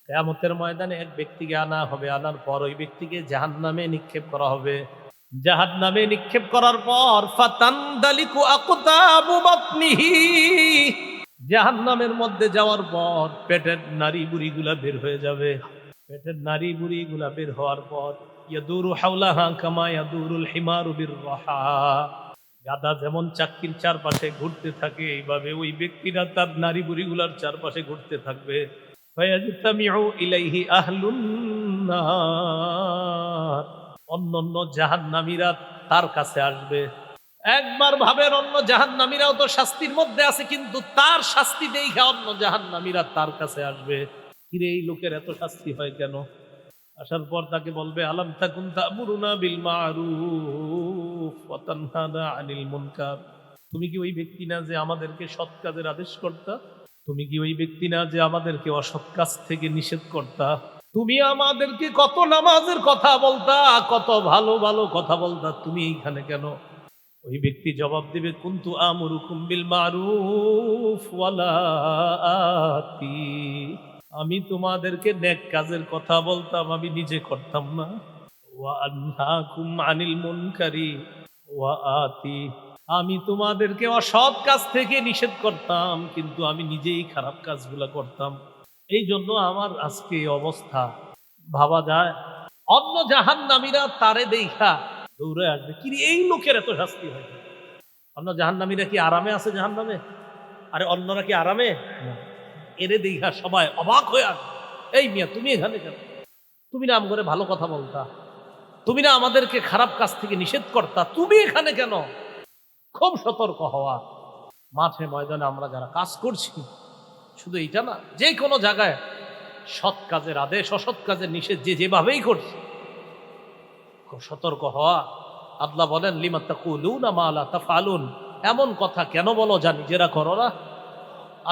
কিয়ামতের ময়দানে এক ব্যক্তিকে আনা হবে, আনার পর ওই ব্যক্তিকে জাহান্নামে নিক্ষেপ করা হবে। জাহান্নামে নিক্ষেপ করার পর ফাতানদালিকু আকতাবু বাতনিহি, জাহান্নামের মধ্যে যাওয়ার পর পেটের নাড়ি বুড়িগুলা বের হয়ে যাবে। পেটের নাড়ি বুড়িগুলা বের হওয়ার পর ইয়াদুরু হাওলাহা কামা ইয়াদুরুল হিমারু বিররাহা, গাধা যেমন চাক্কির চারপাশে ঘুরতে থাকে এইভাবে ওই ব্যক্তিরা তার নারী বুড়িগুলার চারপাশে ঘুরতে থাকবে। ফায়াজতামিউ ইলাইহি আহলুন নার, অন্যান্য জাহান্নামীরা তার কাছে আসবে। একবার ভাবেন, অন্য জাহান্নামীরাও তো শাস্তির মধ্যে আছে, কিন্তু তার শাস্তি দেখে অন্য জাহান্নামীরা তার কাছে আসবে। কিরে, এই লোকের এত শাস্তি হয় কেন? আসার পর তাকে বলবে, আলাম তাকুন তা'মুরুনা বিল মা'রুফ ওয়া তানহানা আনিল মুনকার, তুমি কি ওই ব্যক্তি না যে আমাদেরকে সৎ কাজের আদেশ করতা? তুমি কি ওই ব্যক্তি না যে আমাদেরকে অসৎ কাজ থেকে নিষেধ করতা? তুমি আমাদেরকে কত নামাজের কথা বলতা, কত ভালো ভালো কথা বলতা, তুমি এইখানে কেন? ওই ব্যক্তি জবাব দিবে, কুনতু আমুরুকুম বিল মা'রুফ ওয়ালা আতি, আমি তোমাদেরকে নেক কাজের কথা বলতাম, আমি নিজে করতাম না। ওয়া আনহাকুম আনিল মুনকারি ওয়া আতি, আমি তোমাদেরকে অসৎ কাজ থেকে নিষেধ করতাম, কিন্তু আমি নিজেই খারাপ কাজগুলো করতাম। এই জন্য আমার আজকে এই অবস্থা। ভাবা যায়, অন্য জাহান্নামীরা তারে দেখা দৌড়ে আসবে, কি রে, এই লোকের এত শাস্তি হয়। অন্য জাহান্নামীরা কি আরামে আছে জাহান্নামে? আরে অন্যরা কি আরামে? না। এরে দেখা সবাই অবাক হয়ে আসবে, এই মিয়া তুমি এখানে কেন? তুমি না আম করে ভালো কথা বলতা, তুমি না আমাদেরকে খারাপ কাজ থেকে নিষেধ করতা, তুমি এখানে কেন? খুব সতর্ক হওয়া। মাঠে ময়দানে আমরা যারা কাজ করছি, শুধু এইটা না, যে কোনো জায়গায় সৎ কাজের আদেশ অসৎ কাজের নিষেধ যে যেভাবেই করছে, খুব সতর্ক হওয়া। আল্লাহ বলেন, লিমা তাকুলুনা মা লা তাফআলুন, এমন কথা কেন বলো যা নিজেরা করো না?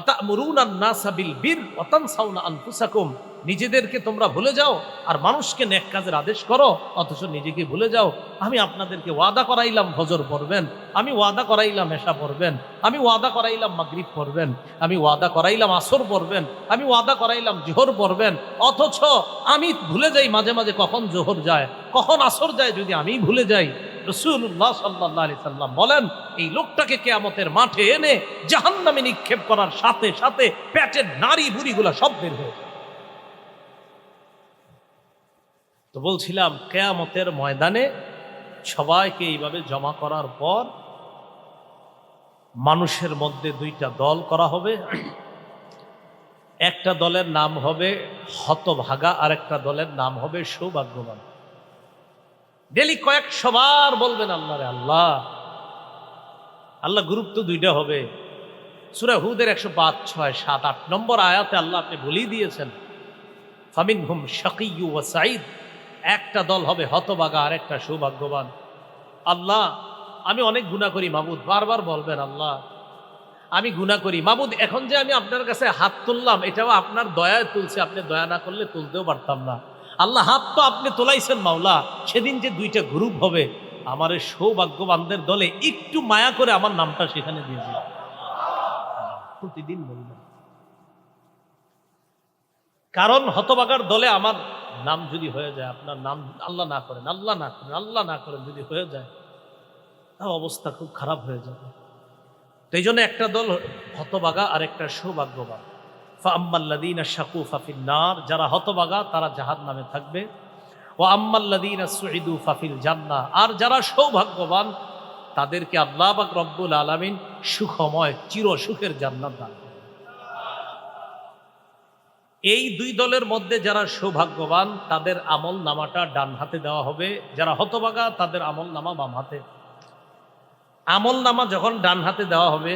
আতা'মুরুনান নাসা বিল বির ওয়া তানসাউনা আনফুসাকুম, নিজেদেরকে তোমরা ভুলে যাও আর মানুষকে নেক কাজের আদেশ করো, অথচ নিজেকে ভুলে যাও। আমি আপনাদেরকে ওয়াদা করাইলাম ফজর পড়বেন, আমি ওয়াদা করাইলাম এশা পড়বেন, আমি ওয়াদা করাইলাম মাগরিব পড়বেন, আমি ওয়াদা করাইলাম আসর পড়বেন, আমি ওয়াদা করাইলাম জোহর পড়বেন, অথচ আমি ভুলে যাই মাঝে মাঝে কখন জোহর যায় কখন আসর যায়, যদি আমি ভুলে যাই। রাসূলুল্লাহ সাল্লাল্লাহু আলাইহি সাল্লাম বলেন, এই লোকটাকে কিয়ামতের মাঠে এনে জাহান্নামে নিক্ষেপ করার সাথে সাথে পেটের নাড়ি বুড়িগুলা সব বের হয়ে যায়। তো বলছিলাম, কিয়ামতের ময়দানে সবাইকে এইভাবে জমা করার পর মানুষের মধ্যে দুইটা দল করা হবে। একটা দলের নাম হবে হতভাগা, আর একটা দলের নাম হবে সৌভাগ্যবান। ডেলি কয়েকশো বার বলবেন আল্লাহ রে আল্লাহ। আল্লাহ গুরুত্ব দুইটা হবে। সূরা হুদের 105, 6, 7, 8 নম্বর আয়াতে আল্লাহ আপনি বলেই দিয়েছেন, ফামিনহুম শাকিয়্যু ওয়া সাঈদ, একটা দল হবে হতভাগা আর একটা সৌভাগ্যবান। আল্লাহ, আমি অনেক গুনাহ করি মাবুদ, বারবার বলবেন আল্লাহ আমি গুনাহ করি মাবুদ, এখন যে আমি আপনার কাছে হাত তুললাম এটাও আপনার দয়ায় তুলছে, আপনি দয়া না করলে তুলতেও পারতাম না। আল্লাহ, হাত তো আপনি তোলাইছেন মাওলা, সেদিন যে দুইটা গ্রুপ হবে, আমার এই সৌভাগ্যবানদের দলে একটু মায়া করে আমার নামটা সেখানে দিয়ে দিন। প্রতিদিন বলবেন, কারণ হতভাগার দলে আমার নাম যদি হয়ে যায়, আপনার নাম আল্লাহ না করেন, আল্লাহ না করেন, আল্লাহ না করেন যদি হয়ে যায়, তা অবস্থা খুব খারাপ হয়ে যাবে। তো এই জন্য একটা দল হতভাগা আর একটা সৌভাগ্যবান। ফাআম্মাল্লাযীনা শাকু ফাফিন নার, যারা হতভাগা তারা জাহান্নামে থাকবে। ওয়া আম্মাল্লাযীনা সুঈদু ফাফিল জান্নাহ, আর যারা সৌভাগ্যবান তাদেরকে আল্লাহ পাক রব্বুল আলামিন সুখময় চির সুখের জান্নাত দান করবেন। এই দুই দলের মধ্যে যারা সৌভাগ্যবান তাদের আমল নামাটা ডান হাতে দেওয়া হবে, যারা হতভাগা তাদের আমল নামা বাম হাতে। আমল নামা যখন ডান হাতে দেওয়া হবে,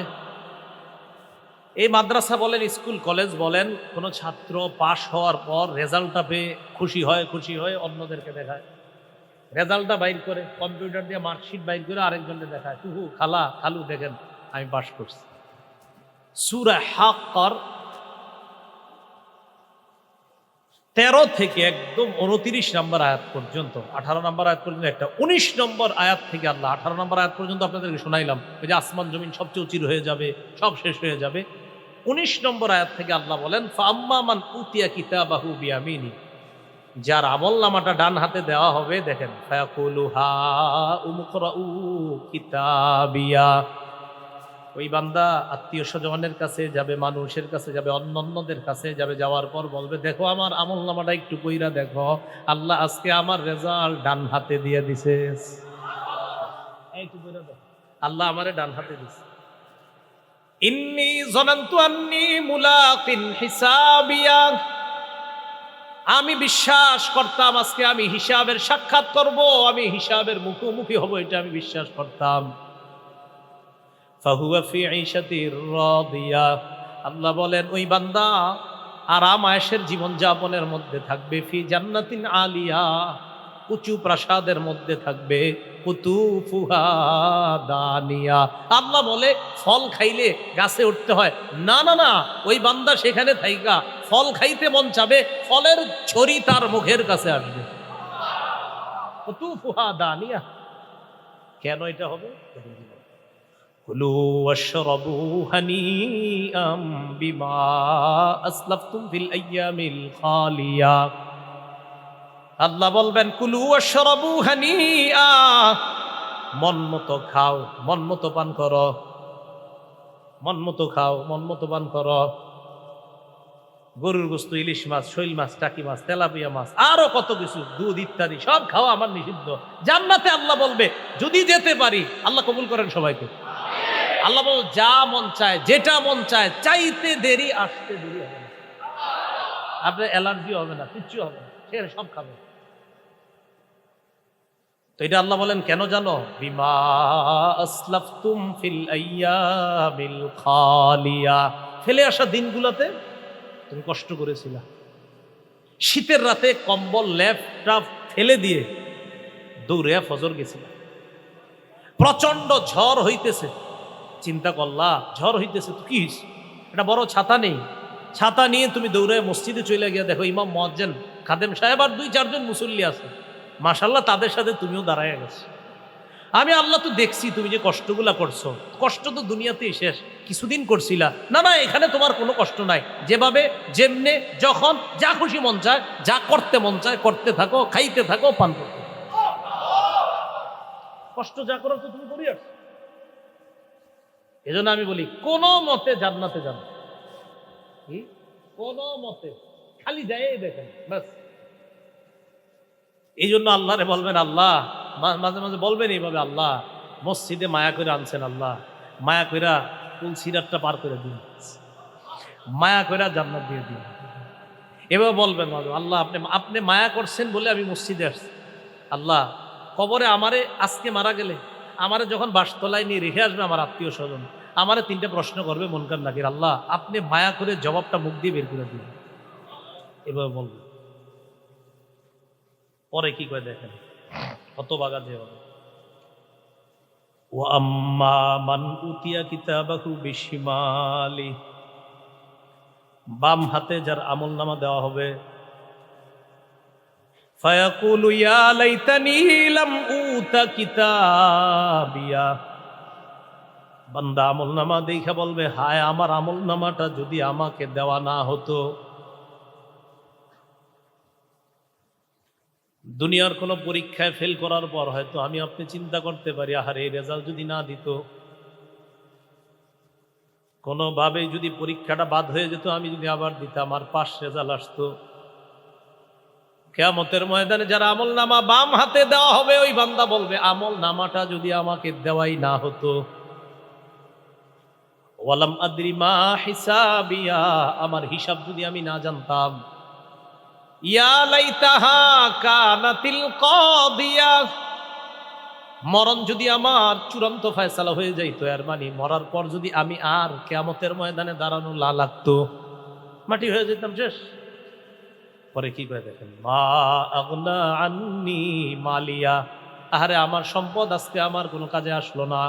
এই মাদ্রাসা বলেন স্কুল কলেজ বলেন, কোনো ছাত্র পাশ হওয়ার পর রেজাল্টটা পেয়ে খুশি হয় অন্যদেরকে দেখায়, রেজাল্টটা বাইর করে কম্পিউটার দিয়ে মার্কশিট বাইর করে আরেকজনকে দেখায়, টুহু খালা খালু দেখেন আমি পাশ করছি। সূরা হাক্কার 13 থেকে একদম 29 নম্বর আয়াত পর্যন্ত, 18 নম্বর আয়াত পর্যন্ত একটা, 19 নম্বর আয়াত থেকে আল্লাহ 18 নম্বর আয়াত পর্যন্ত আপনাদেরকে শোনাইলাম। ওই যে আসমান জমিন সব চৌচির হয়ে যাবে, সব শেষ হয়ে যাবে, 19 নম্বর আয়াত থেকে আল্লাহ বলেন ফাম্মা মান উতিয়া কিতাবাহু বিয়ামিনি, যার আমলনামাটা ডান হাতে দেওয়া হবে, দেখেন ফায়াকুলু হা উমকরাউ কিতাবিয়া, ওই বান্দা আত্মীয় স্বজনের কাছে যাবে, মানুষের কাছে যাবে, অন্যদের কাছে যাবে, যাওয়ার পর বলবে দেখো আমার আমলনামাটা একটু কইরা দেখো, আল্লাহ আজকে আমার রেজাল্ট ডান হাতে দিয়ে দিছে, একটু কইরা দেখো, আল্লাহ আমারে ডান হাতে দিছে। ইন্নী যনান্তু আন্নী মুলাকিন হিসাবিয়া, আমি বিশ্বাস করতাম আজকে আমি হিসাবের সাক্ষাৎ করব, আমি হিসাবের মুখোমুখি হব, এটা আমি বিশ্বাস করতাম। ফাহুয়া ফি ঈশাতির রাদিয়া, আল্লাহ বলেন ওই বান্দা আরাম আয়েশের জীবন যাপনের মধ্যে থাকবে, ফি জান্নাতিন আলিয়া, উঁচু প্রাসাদের মধ্যে থাকবে, কুতুফুহা দানিয়া। আল্লাহ বলে ফল খাইলে গাছে উঠতে হয় না, না না, ওই বান্দা সেখানে থাইকা ফল খাইতে মন চাবে, ফলের ছড়ি তার মুখের কাছে আসবে, কুতুফুহা দানিয়া। কেন এটা হবে? কুলু ওয়াশরাবু হানিআম বিমা আসলাফতুম ফিল আইয়ামিল খালিয়া। আল্লাহ বলবেন কুলু ওয়াশরাবু হানিআ, মন মতো খাও, মন মতো পান করো, মন মতো খাও, মন মতো পান করো। গরুর গোশত, ইলিশ মাছ, শৈল মাছ, টাকি মাছ, তেলাপিয়া মাছ, আরো কত কিছু, দুধ ইত্যাদি সব খাওয়া আমার নিষিদ্ধ। জান্নাতে আল্লাহ বলবে যদি যেতে পারি, আল্লাহ কবুল করেন সবাইকে। আল্লাহ বল যা মন চায়, যেটা মন চায়, চাইতে দেরি আসতে দেরি হবে না, আপনার অ্যালার্জি হবে না, কিচ্ছু হবে না, সেখানে সব খাবে। তো এটা আল্লাহ বলেন কেন জানো? বিমা আসলাফতুম ফিল আইয়ামিল খালিয়া, ফেলে আসা দিনগুলোতে তুমি কষ্ট করেছিলা, শীতের রাতে কম্বল লেপটা ফেলে দিয়ে দৌড়ে ফজর গেছিলা, প্রচন্ড ঝড় হইতেছে, চিন্তা করলা ঝড় হইতেছে তো কি, এটা বড় ছাতা নেই, ছাতা নিয়ে তুমি দৌড়ে মসজিদে চলে গিয়ে দেখো ইমাম মুয়াজ্জিন খাদেম সাহেব আর 2-4 জন মুসল্লি আছে, মাশাআল্লাহ তাদের সাথে তুমিও দাঁড়ায় গেছো। আমি আল্লাহ তো দেখছি তুমি যে কষ্টগুলা করছো, কষ্ট তো দুনিয়াতেই শেষ, কিছুদিন করছিলা না, না এখানে তোমার কোনো কষ্ট নাই, যেভাবে যেমনে যখন যা খুশি মন চায়, যা করতে মন চায় করতে থাকো, খাইতে থাকো, পান করতে থাকো, কষ্ট যা করো তো তুমি করি আসছো। এজন্য আমি বলি কোনো মতে জান্নাতে যান, কি কোনো মতে, খালি যায় দেখেন ব্যাস। এই জন্য আল্লাহরে বলবেন, আল্লাহ মাঝে মাঝে বলবেন এইভাবে, আল্লাহ মসজিদে মায়া করে আনছেন, আল্লাহ মায়া কইরা কুল সিরাতটা পার করে দিন, মায়া কইরা জান্নাত দিয়ে দিন। এভাবে বলবেন মাঝে, আল্লাহ আপনি মায়া করছেন বলে আমি মসজিদে আসছি, আল্লাহ কবরে আমারে আজকে মারা গেলে আমারে যখন বাসতলায় নিয়ে রেখে আসবে আমার আত্মীয় স্বজন, আমারে 3টা প্রশ্ন করবে মুনকার নাকির, আল্লাহ আপনি মায়া করে জবাবটা মুখ দিয়ে বের করে দিন, এভাবে বলবেন। পরে কি করে দেখেন কত বাগা যে হবে। ওয়া আম্মা মান উতিয়া কিতাবাহু বিশিমালি, বাম হাতে যার আমলনামা দেওয়া হবে, ফায়াকুলু ইয়া লাইতানি লাম উতা কিতাবিয়া, বান্দা আমলনামা দেখা বলবে হায় আমার আমলনামাটা যদি আমাকে দেওয়া না হতো। দুনিয়ার কোনো পরীক্ষায় ফেল করার পর হয়তো আমি আপনি চিন্তা করতে পারি আহারে এই রেজাল্ট যদি না দিত, কোনোভাবে যদি পরীক্ষাটা বাদ হয়ে যেত, আমি যদি আবার দিতাম আর পাস রেজাল্ট আসতো। কিয়ামতের ময়দানে যারা আমলনামা বাম হাতে দেওয়া হবে, ওই বান্দা বলবে আমলনামাটা যদি আমাকে দেওয়াই না হতো, ওয়ালাম আদরি মা হিসাবিয়া, আমার হিসাব যদি আমি না জানতাম, ইয়া লাইতাহা কানাতিল কাদিয়া, মরণ যদি আমার চূড়ান্ত ফয়সালা হয়ে যাইতো, এর মানে মরার পর যদি আমি আর কিয়ামতের ময়দানে দাঁড়ানো না লাগতো, মাটি হয়ে যেতাম, শেষ। পরে কি করে দেখেন, মা আগনা আন্নি মালিয়া, আহারে আমার সম্পদ আজকে আমার কোনো কাজে আসলো না,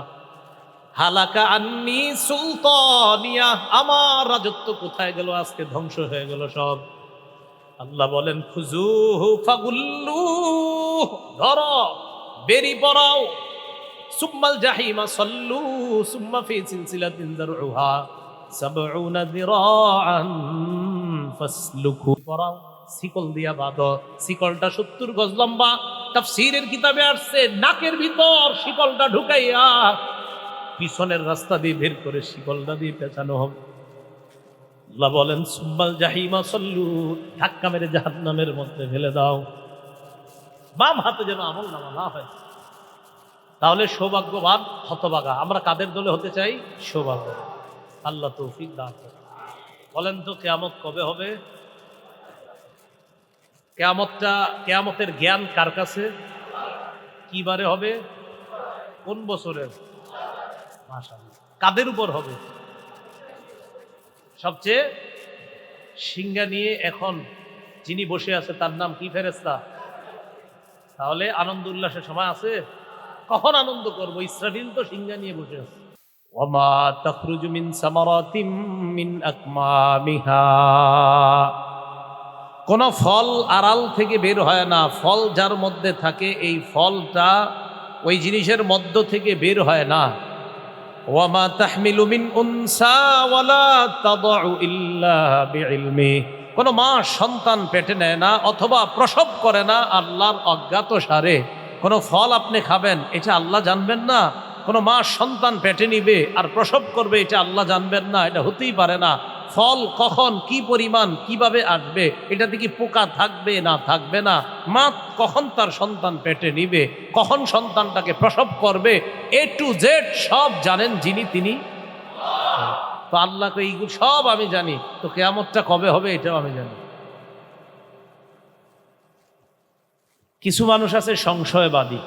হালাকা আন্নি সুলতানিয়া, আমার রাজত্ব কোথায় গেল, আজকে ধ্বংস হয়ে গেল সব। আল্লাহ বলেন খুজুহু ফাগুল্লু, ধরো বেরি পড়াও, সুম্মাল জাহিমা সাল্লু সুম্মা ফি সিলসিলাতিন যারউহা সাবউনা যিরাআন ফাসলুকু, পরাও শিকল দিয়া বাঁধো। শিকলটা 70 গজ লম্বা। তাফসীরের কিতাবে আসছে নাকের ভিতর শিকলটা ঢুকাইয়া পিছনের রাস্তা দিয়ে বের করে শিকলটা দিয়ে পেঁচানো হবে। আল্লাহ বলেন সুম্মাল জাহিমা সল্লু, ধাক্কা মেরে জাহান্নামের মধ্যে ফেলে দাও। বাম হাতে যেন আমল নামা না হয়। তাহলে সৌভাগ্যবান হতভাগা। আমরা কাদের দলে হতে চাই? সৌভাগ্য। আল্লাহ তৌফিক দান করেন। বলেন তো কিয়ামত কবে হবে? কিয়ামতের জ্ঞান কার কাছে? কি বারে হবে? কোন বছরের? মাশাআল্লাহ। কাদের উপর হবে? সবচেয়ে সিংহা নিয়ে এখন যিনি বসে আছে তার নাম কি? ফেরেশতা। তাহলে আনন্দ উল্লাসের সময় আছে? কখন আনন্দ করব? ইসরাফিল তো সিংহা নিয়ে বসে আছে। ওয়ামা তাখরুজু মিন সামারাতিম মিন আকমামিহা, কোন ফল আড়াল থেকে বের হয় না। ফল যার মধ্যে থাকে এই ফলটা ওই জিনিসের মধ্য থেকে বের হয় না। ওয়ামা তাহমিলু মিন উনসা ওয়ালা তাদউ ইল্লা বিইলমি, কোন মা সন্তান পেটে নেয় না অথবা প্রসব করে না আল্লাহর অজ্ঞাত সারে। কোন ফল আপনি খাবেন এটা আল্লাহ জানবেন না? কোন মা সন্তান পেটে নিবে আর প্রসব করবে এটা আল্লাহ জানবেন না? এটা হতেই পারে না। ফল কখন কি পরিমাণ কিভাবে আসবে, এটাতে কি পোকা থাকবে না থাকবে না, মা কখন তার সন্তান পেটে নিবে, কখন সন্তানটাকে প্রসব করবে, এ টু জেড সব জানেন যিনি তিনি। তো আল্লাহকে এইগুলো সব আমি জানি, তো কিয়ামতটা কবে হবে এটাও আমি জানি। কিছু মানুষ আছে সংশয়বাদী,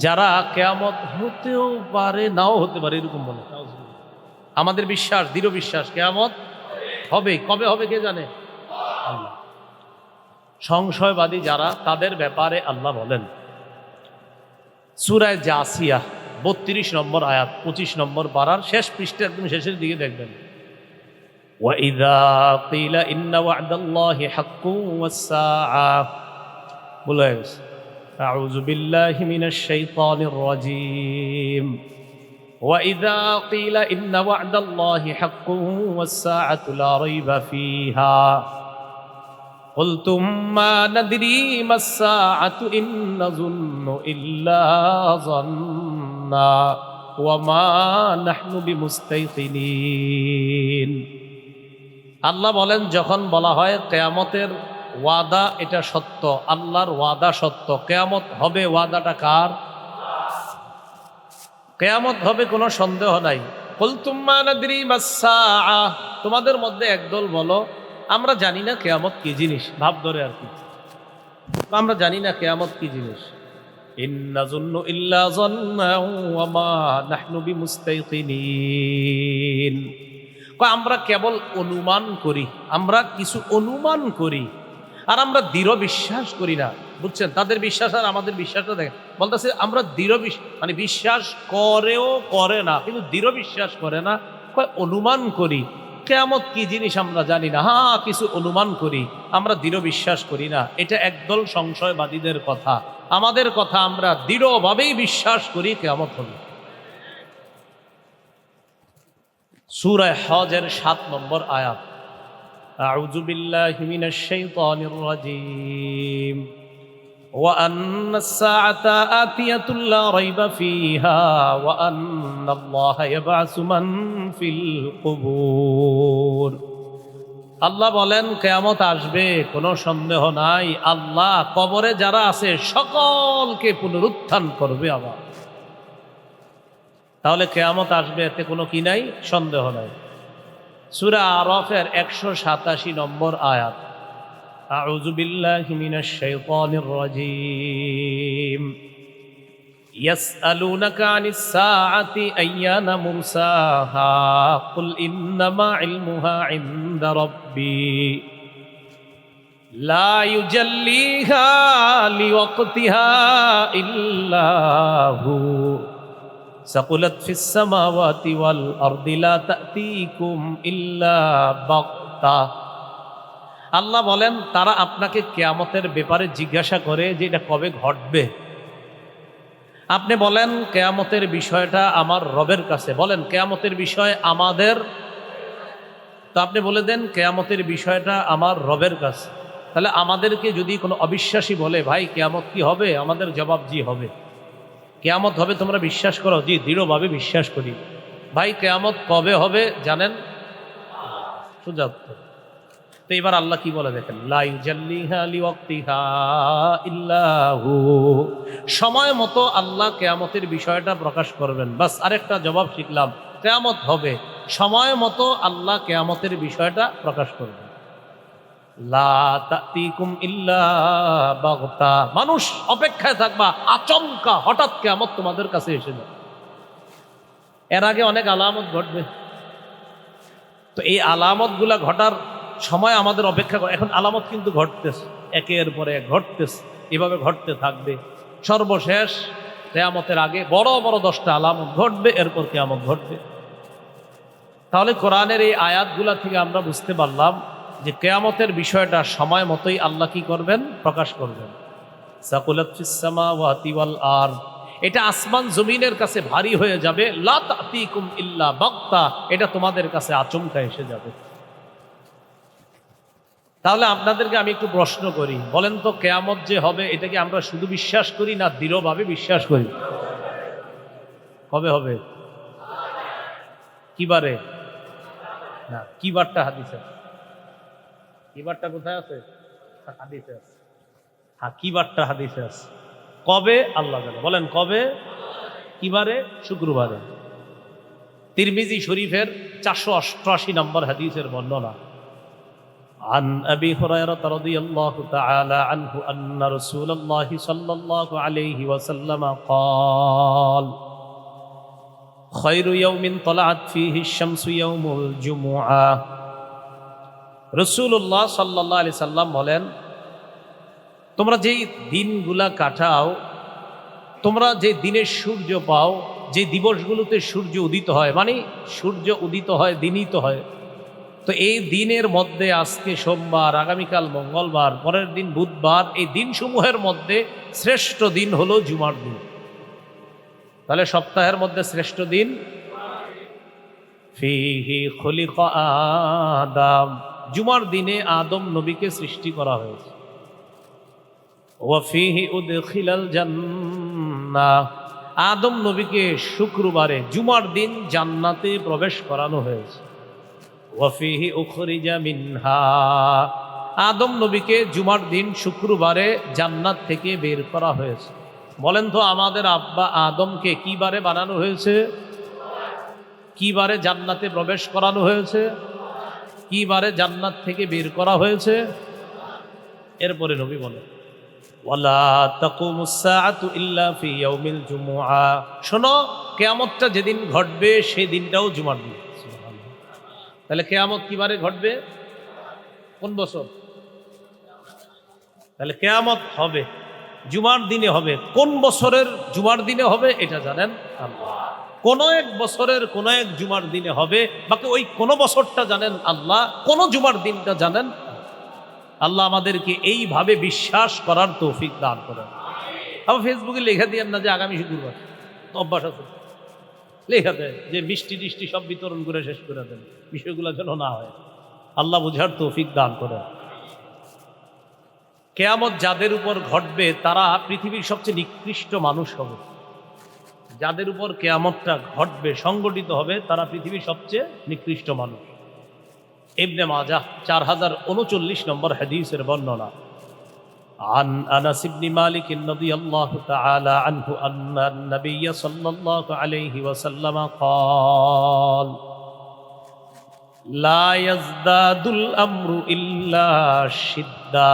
যারা কিয়ামত হতেও পারে নাও হতে পারে এরকম বলে। আমাদের বিশ্বাস, দৃঢ় বিশ্বাস কিয়ামত হবে। কবে হবে কে জানে? আল্লাহ। সংশয়বাদী যারা, তাদের ব্যাপারে আল্লাহ বলেন সূরা জাসিয়া 32 নম্বর আয়াত 25 নম্বর পারার শেষ পৃষ্ঠে একদম শেষের দিকে দেখবেন, ওয়াইযা কিলা ইন্না ওয়া'দাল্লাহি হাক্কুন ওয়াস-সাআ, বলে গেছে আউযু বিল্লাহি মিনাশ শাইতানির রাজীম, ওয়াইযা কিলা ইন্না ওয়া'দাল্লাহি হাক্কুন ওয়াস-সাআতু লা রাইবা ফিহা قلتم ما ندري ما الساعة إن نظن إلا ظنا وما نحن بمستيقنين। আল্লাহ বলেন যখন বলা হয় কিয়ামতের ওয়াদা এটা সত্য, আল্লাহর ওয়াদা সত্য, কিয়ামত হবে, ওয়াদাটা কার? কিয়ামত হবে কোনো সন্দেহ নাই। কুলতুম মা নাদরি মাস সাআ, তোমাদের মধ্যে একদল বলো আমরা জানি না কিয়ামত কি জিনিস, ভাব ধরে আর কি, আমরা জানি না কিয়ামত কি জিনিস। ইন্না যুন্নু ইল্লা যান্না ওয়া মা নাহনু বিমুস্তাইকিনিন, আমরা কেবল অনুমান করি, আমরা কিছু অনুমান করি আর আমরা দৃঢ় বিশ্বাস করি না। বুঝছেন তাদের বিশ্বাস আর আমাদের বিশ্বাসটা দেখেন, বলতেছে আমরা দৃঢ় মানে বিশ্বাস করেও করে না, কিন্তু দৃঢ় বিশ্বাস করে না, অনুমান করি। কিয়ামত কি জিনিস আমরা জানি না, হ্যাঁ কিছু অনুমান করি, আমরা দৃঢ় বিশ্বাস করি না। এটা একদল সংশয়বাদীদের কথা। আমাদের কথা আমরা দৃঢ়ভাবেই বিশ্বাস করি কিয়ামত হবে। সূরা হজের 7 নম্বর আয়াত, আউযু বিল্লাহি মিনাশ শাইতানির রাজীম, ওয়া আন্নাস সাআতা আতিয়াতুল লা রাইবা ফিহা ওয়া আন্নাল্লাহা ইয়াবআসু মান ফিল কুবুর। আল্লাহ বলেন কিয়ামত আসবে, কোনো সন্দেহ নাই। আল্লাহ কবরে যারা আছে সকলকে পুনরুত্থান করবে আবার। তাহলে কিয়ামত আসবে, এতে কোনো কি নাই, সন্দেহ নাই। সূরা আরাফের 187 নম্বর আয়াত, আউযু বিল্লাহি মিনাশ শাইতানির রাজীম, ইয়াসআলুনাকা আনিস সাআতি আইয়ানা মুরসাহা কুল ইন্নামা ইলমুহা ইনদা রাব্বি লা ইউজাল্লিহা লিওয়াক্তিহা ইল্লা হু সাকুলাত ফিস সামাওয়াতি ওয়াল আরদি লা তা'তিকুম ইল্লা বাগতা। আল্লাহ বলেন তারা আপনাকে কিয়ামতের ব্যাপারে জিজ্ঞাসা করে যে এটা কবে ঘটবে, আপনি বলেন কেয়ামতের বিষয়টা আমার রবের কাছে, বলেন কেয়ামতের বিষয় আমাদের, তো আপনি বলে দেন কেয়ামতের বিষয়টা আমার রবের কাছে। তাহলে আমাদেরকে যদি কোনো অবিশ্বাসী বলে ভাই কেয়ামত কি হবে, আমাদের জবাব জি হবে। কেয়ামত হবে তোমরা বিশ্বাস করো? জি, দৃঢ়ভাবে বিশ্বাস করি। ভাই কেয়ামত কবে হবে জানেন? সোজা উত্তর। তো এবার আল্লাহ কি বলে দেখেন, লা ইউজাল্লিহা লিওয়াক্তিহা ইল্লা হু। সময় মতো আল্লাহ কেয়ামতের বিষয়টা প্রকাশ করবেন। বাস আরেকটা জবাব শিখলাম, কেয়ামত হবে, সময় মতো আল্লাহ কেয়ামতের বিষয়টা প্রকাশ করবেন। লা তাতিকুম ইল্লা বাগতা, মানুষ অপেক্ষায় থাকবা, আচমকা হঠাৎ কেয়ামত তোমাদের কাছে এসে যাবে। এর আগে অনেক আলামত ঘটবে, তো এই আলামতগুলা ঘটার সময় আমাদের অপেক্ষা করে। এখন আলামত কিন্তু ঘটতেছে, একের পরে এক ঘটতেছে, এভাবে ঘটতে থাকবে। সর্বশেষ কেয়ামতের আগে বড় বড় 10টা আলামত ঘটবে, এরপর কেয়ামত ঘটবে। তাহলে কোরআনের এই আয়াতগুলা থেকে আমরা বুঝতে পারলাম যে কেয়ামতের বিষয়টা সময় মতোই আল্লাহ কি করবেন, প্রকাশ করবেন। সাকুলাত ফিস সামাওয়াতি ওয়াল আরদ, এটা আসমান জমিনের কাছে ভারী হয়ে যাবে। লা তাতিকুম ইল্লা বাগতা, এটা তোমাদের কাছে আচমকা এসে যাবে। তাহলে আপনাদেরকে আমি একটু প্রশ্ন করি, বলেন তো কেয়ামত যে হবে এটা কি আমরা শুধু বিশ্বাস করি না দৃঢ়ভাবে বিশ্বাস করি? কবে হবে? কিবারে? না, কিবারটা হাদিসে, কিবারটা কোথায় আছে? হাদিসে আছে। হ্যাঁ, কিবারটা হাদিসে আছে। কবে আল্লাহ জানে। বলেন কবে? কিবারে? শুক্রবারে। তিরমিজি শরীফের 488 নম্বর হাদিসের বর্ণনা। عن أبي هريرة رضي الله تعالى عنه أن رسول الله صلى الله عليه وسلم قال خير يوم طلعت فيه الشمس يوم الجمعة। রাসূলুল্লাহ সাল্লাল্লাহু আলাইহি সাল্লাম বলেন, তোমরা যেই দিনগুলা কাটাও, তোমরা যে দিনের সূর্য পাও, যে দিবসগুলোতে সূর্য উদিত হয়, মানে সূর্য উদিত হয় দিনই তো হয়, তো এই দিনের মধ্যে আজকে সোমবার, আগামীকাল মঙ্গলবার, পরের দিন বুধবার, এই দিনসমূহের মধ্যে শ্রেষ্ঠ দিন হলো জুমার দিন। তাহলে সপ্তাহের মধ্যে শ্রেষ্ঠ দিন ফিহি খুলিকা আদম, জুমার দিনে আদম নবীকে সৃষ্টি করা হয়েছে। ওয়া ফিহি উদখিলাল জান্নাহ, আদম নবীকে শুক্রবারে জুমার দিন জান্নাতে প্রবেশ করানো হয়েছে। ওয়াফিহি উখরিজা মিনহা, আদম নবীকে জুমার দিন শুক্রবারে জান্নাত থেকে বের করা হয়েছে। বলেন তো আমাদের আব্বা আদমকে কি বারে বানানো হয়েছে? কি বারে জান্নাতে প্রবেশ করানো হয়েছে? কি বারে জান্নাত থেকে বের করা হয়েছে? এরপরে নবী বলে ওয়ালা তাকুমুস সাআতু ইল্লা ফি ইয়াউমিল জুমুআ, শোনো কিয়ামতটা যেদিন ঘটবে সেই দিনটাও জুমার দিন। তাহলে কেয়ামত কিবারে ঘটবে? কোন বছর? তাহলে কেয়ামত হবে জুমার দিনে হবে। কোন বছরের জুমার দিনে হবে এটা জানেন আল্লাহ। কোন এক বছরের কোন এক জুমার দিনে হবে, বাকি ওই কোন বছরটা জানেন আল্লাহ, কোন জুমার দিনটা জানেন আল্লাহ। আমাদেরকে এইভাবে বিশ্বাস করার তৌফিক দান করেন। আবার ফেসবুকে লেখা দিয়েন না যে আগামী শুক্রবার, তো অভ্যাস আছে, লেখা দেয় যে মিষ্টি টিষ্টি সব বিতরণ করে শেষ করে দেন, বিষয়গুলো যেন না হয়। আল্লাহ বুঝার তৌফিক দান করেন। কেয়ামত যাদের উপর ঘটবে তারা পৃথিবীর সবচেয়ে নিকৃষ্ট মানুষ হবে। যাদের উপর কেয়ামতটা ঘটবে, সংগঠিত হবে, তারা পৃথিবীর সবচেয়ে নিকৃষ্ট মানুষ। ইবনে মাজাহ 4039 নম্বর হাদিসের বর্ণনা। عن أنس بن مالك رضي الله تعالى عنه أن النبي صلى الله عليه وسلم قال لا يزداد الأمر إلا شدة।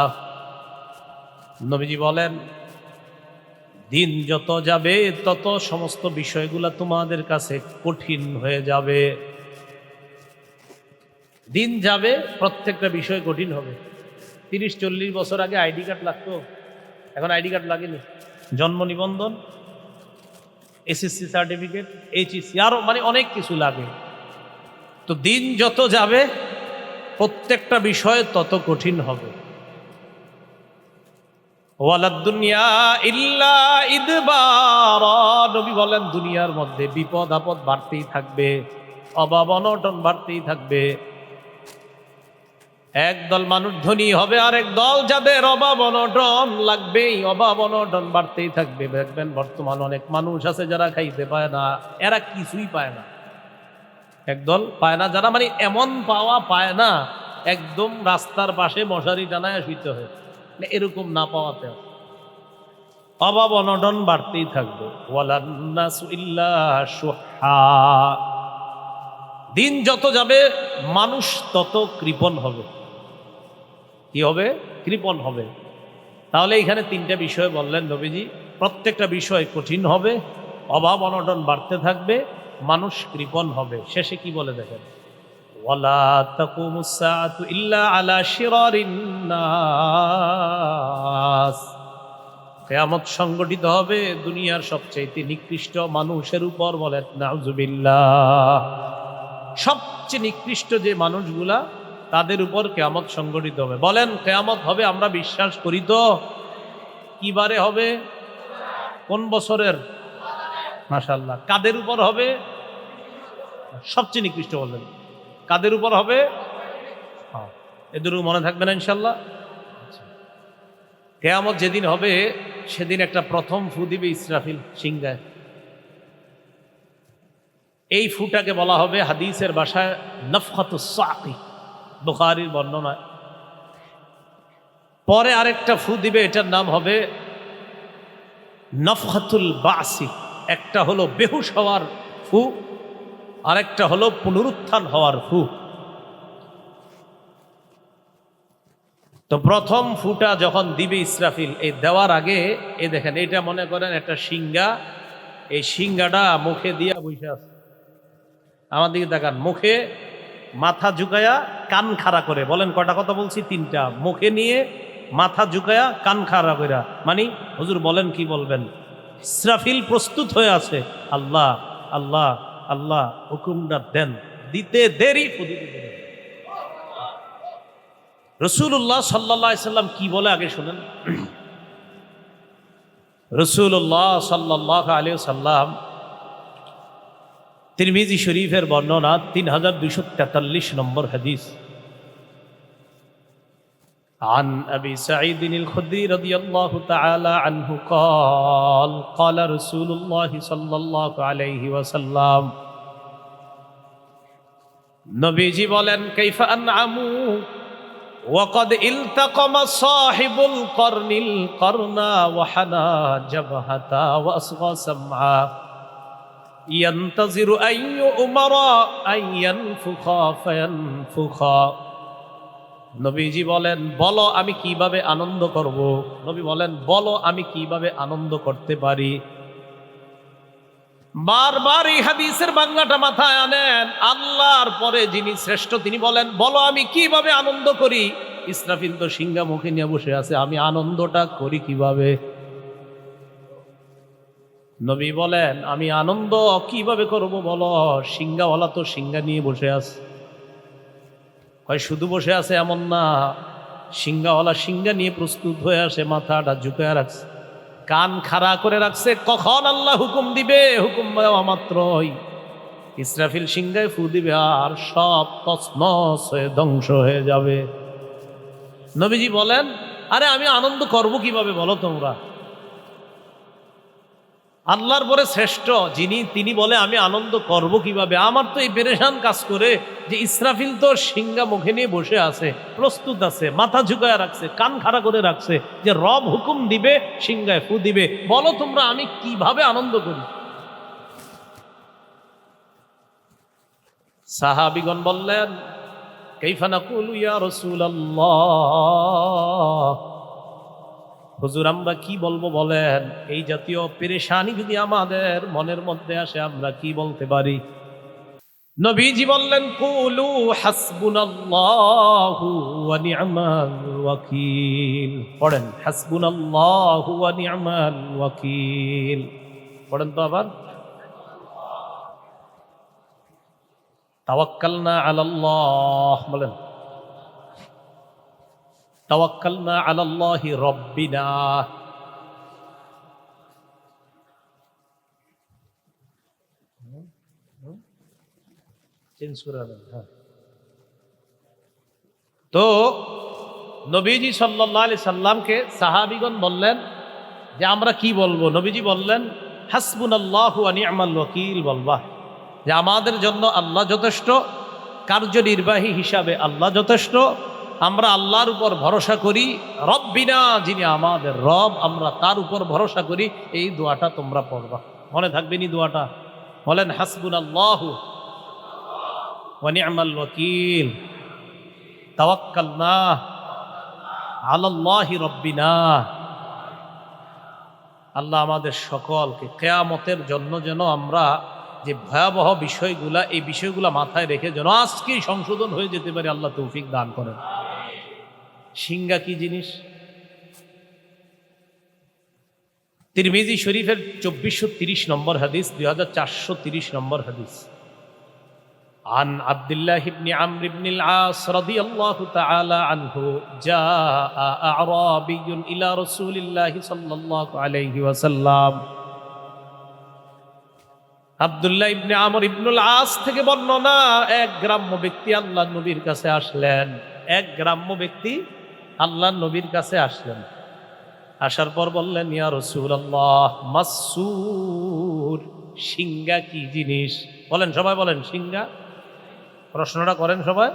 নবীজি বলেন, দিন যত যাবে তত সমস্ত বিষয়গুলো তোমাদের কাছে কঠিন হয়ে যাবে। দিন যাবে, প্রত্যেকটা বিষয় কঠিন হবে। 30-40 বছর আগে আইডি কার্ড লাগতো, এখন আইডি কার্ড লাগেনি। জন্ম নিবন্ধন, এসএসসি সার্টিফিকেট, এইচএসসি, আরো মানে অনেক কিছু লাগে। তো দিন যত যাবে প্রত্যেকটা বিষয় তত কঠিন হবে। ওয়ালাদ দুনিয়া ইল্লা ইদবারা, নবী বলেন দুনিয়ার মধ্যে বিপদ আপদ বাড়তেই থাকবে, অভাব অনটন বাড়তেই থাকবে। একদল মানুষ ধনী হবে, আর এক দল যাদের অভাব অনটন লাগবেই, অভাব অনটন বাড়তেই থাকবে। দেখবেন বর্তমান অনেক মানুষ আছে যারা খাইতে পায় না, এরা কিছুই পায় না। একদল পায় না যারা, মানে এমন পাওয়া পায় না একদম রাস্তার পাশে মশারি টানায় শুইতে হয়, মানে এরকম না পাওয়াতে অভাব অনটন বাড়তেই থাকবে। ওয়ালান্নাসু ইল্লা শুহা, দিন যত যাবে মানুষ তত কৃপণ হবে। কি হবে? কৃপণ হবে। তাহলে এখানে তিনটা বিষয় বললেন নবীজি, প্রত্যেকটা বিষয় কঠিন হবে, অভাব অনটন বাড়তে থাকবে, মানুষ কৃপণ হবে। শেষে কি বলে দেখেন, ওয়ালা তাকুমুস সাআতু ইল্লা আলা শিরারিন নাস, কিয়ামত সংগঠিত হবে দুনিয়ার সবচেয়ে নিকৃষ্ট মানুষের উপর। বলেন নাউজুবিল্লাহ। সবচেয়ে নিকৃষ্ট যে মানুষগুলা, তাদের উপর কিয়ামত সংগঠিত হবে। বলেন কিয়ামত হবে আমরা বিশ্বাস করি তো? কি বারে হবে? কোন বছরের? মাশাআল্লাহ। কাদের উপর হবে? সবচেয়ে নিকৃষ্ট বললেন। কাদের উপর হবে? এদের মনে থাকবে না ইনশাল্লাহ। কিয়ামত যেদিন হবে সেদিন একটা প্রথম ফু দিবে ইসরাফিল সিংহায়। এই ফুটাকে বলা হবে হাদিসের ভাষায় নফখাতুস সাকি, বুখারীর বর্ণনা। পরে আরেকটা ফু দিবে, এটার নাম হবে নফখাতুল বাসি। একটা হলো বেহুশ হওয়ার ফু, আরেকটা হলো পুনরুত্থান হওয়ার ফু। তো প্রথম ফুটা যখন দিবে ইসরাফিল, এই দেওয়ার আগে এই দেখেন, এটা মনে করেন একটা সিংহা, এই সিংহাটা মুখে দিয়া বসে আছে। আমার দিকে তাকান, মুখে মাথা ঝুঁকায়া কান খাড়া করে। বলেন কটা কথা বলছি? তিনটা। মুখে নিয়ে মাথা ঝুঁকায়া কান খাড়া কইরা, মানে হুজুর বলেন কি বলবেন? ইসরাফিল প্রস্তুত হয়ে আছে। আল্লাহ আল্লাহ আল্লাহ হুকুমটা দেন, দিতে দেরি ফুদিতে দেরি। রাসূলুল্লাহ সাল্লাল্লাহু আলাইহি সাল্লাম কি বলে আগে শুনেন। রাসূলুল্লাহ সাল্লাল্লাহু আলাইহি সাল্লাম, তিরমিজি শরীফের বর্ণনা 3243 নম্বর হাদিস। عن أبي سعيد الخدري رضي الله تعالى عنه قال قال رسول الله صلى الله عليه وسلم, নবীজি বলেন, কাইফা আনআমু وقد التقم صاحب القرن القرن وحنى جبهتا وأصغى سمعا ينتظر أن يؤمر أن ينفخ فينفخا। নবীজি বলেন, বলো আমি কিভাবে আনন্দ করব। নবী বলেন, বলো আমি কিভাবে আনন্দ করতে পারি। বারবার এই হাদিসের বাংলাটা মাথায় আনেন। আল্লাহর পরে যিনি শ্রেষ্ঠ তিনি বলেন, বলো আমি কিভাবে আনন্দ করি। ইসরাফিল তো সিংহা মুখে নিয়ে বসে আছে, আমি আনন্দটা করি কিভাবে? নবী বলেন, আমি আনন্দ কিভাবে করব বলো। সিংহাওয়ালা তো সিংহা নিয়ে বসে আছে। হয় শুধু বসে আছে এমন না, সিংহাওয়ালা সিংহা নিয়ে প্রস্তুত হয়ে আসে, মাথাটা ঝুঁকায় রাখছে, কান খাড়া করে রাখছে। কখন আল্লাহ হুকুম দিবে, হুকুম দেওয়া মাত্রই ইসরাফিল সিংহায় ফু দিবে, আর সব তছনছ হয়ে ধ্বংস হয়ে যাবে। নবীজি বলেন, আরে আমি আনন্দ করব কিভাবে বলো তোমরা। আল্লাহর পরে শ্রেষ্ঠ যিনি, তিনি বলে আমি আনন্দ করব কিভাবে। আমার তো এই পেরেশান কাজ করে যে ইসরাফিল তো সিংহা মুখে নিয়ে বসে আছে, প্রস্তুত আছে, মাথা ঝুঁকায় রাখছে, কান খাড়া করে রাখছে, যে রব হুকুম দিবে সিংহায় ফু দিবে। বলো তোমরা আমি কিভাবে আনন্দ করি। সাহাবীগণ বললেন, কাইফা নাকুলু ইয়া রাসূলুল্লাহ, হুজুর আমরা কি বলবো বলেন। এই জাতীয় পেরেশানি যদি আমাদের মনের মধ্যে আসে আমরা কি বলতে পারি। নবীজি বললেন, কুলু হাসবুনাল্লাহু ওয়া নি'মাল ওয়াকিল। পড়েন হাসবুনাল্লাহু ওয়া নি'মাল ওয়াকিল। পড়েন তো আবার, তাওয়াক্কালনা আলাল্লাহ। বলেন তাওয়াক্কালনা আলাল্লাহি রাব্বিনা। চেঞ্জ করে দেন। হ্যাঁ, তো নবীজি সাল্লাল্লাহু আলাইহি সাল্লামকে সাহাবীগণ বললেন যে আমরা কি বলবো? নবীজি বললেন হাসবুনাল্লাহু ওয়া নি'মাল ওয়াকিল, বলবা যে আমাদের জন্য আল্লাহ যথেষ্ট, কার্যনির্বাহী হিসাবে আল্লাহ যথেষ্ট, আমরা আল্লাহর উপর ভরসা করি। রব্বিনা, যিনি আমাদের রব, আমরা তার উপর ভরসা করি। এই দোয়াটা তোমরা পড়বা, মনে থাকবে নি দোয়াটা? বলেন হাসবুনাল্লাহু ওয়া নি'মাল ওয়াকিল, তাওয়াক্কালনা আলাল্লাহি রাব্বিনা। আল্লাহ আমাদের সকলকে কিয়ামতের জন্য যেন আমরা যে ভয়াবহ বিষয়গুলা, এই বিষয়গুলা মাথায় রেখে যেন আজকেই সংশোধন হয়ে যেতে পারে, আল্লাহ তৌফিক দান করেন। সিংহা কি জিনিস? তিরমিজি শরীফের 2430 নম্বর হাদিস, 2430 নম্বর হাদিস। عن عبد الله بن عمرو بن العاص رضي الله تعالى عنه جاء أعرابي إلى رسول الله صلى الله عليه وسلم। আব্দুল্লাহ ইবনে আমর ইবনুল আস থেকে বর্ণনা, এক গ্রাম্য ব্যক্তি আল্লাহর নবীর কাছে আসলেন। এক গ্রাম্য ব্যক্তি আল্লাহর নবীর কাছে আসলেন। আসার পর বললেন, ইয়া রাসূলুল্লাহ, মাসসুর, সিংহা কি জিনিস? বলেন সবাই, বলেন সিংহা। প্রশ্নটা করেন সবাই।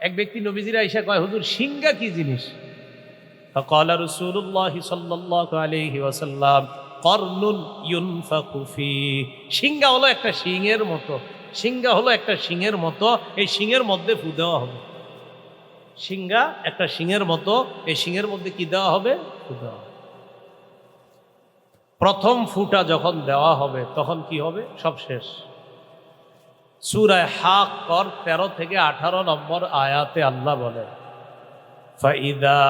এক ব্যক্তি নবীজিরা আইসা কয়, হুজুর সিংহা কি জিনিস? ফাকালা রাসূলুল্লাহ সাল্লাল্লাহু আলাইহি ওয়াসাল্লাম কর্নুন ইউনফাকু ফি। সিংহা হলো একটা শিংয়ের মতো, সিংহা হলো একটা শিংয়ের মতো, এই শিংয়ের মধ্যে ফু দেওয়া হবে। সিংহা একটা শিংয়ের মতো, এই শিংয়ের মধ্যে কি দেওয়া হবে? ফু দেওয়া হবে। প্রথম ফুটা যখন দেওয়া হবে তখন কি হবে? সব শেষ। সূরা হাক্কর 13 থেকে 18 নম্বর আয়াতে আল্লাহ বলে, ফাইদা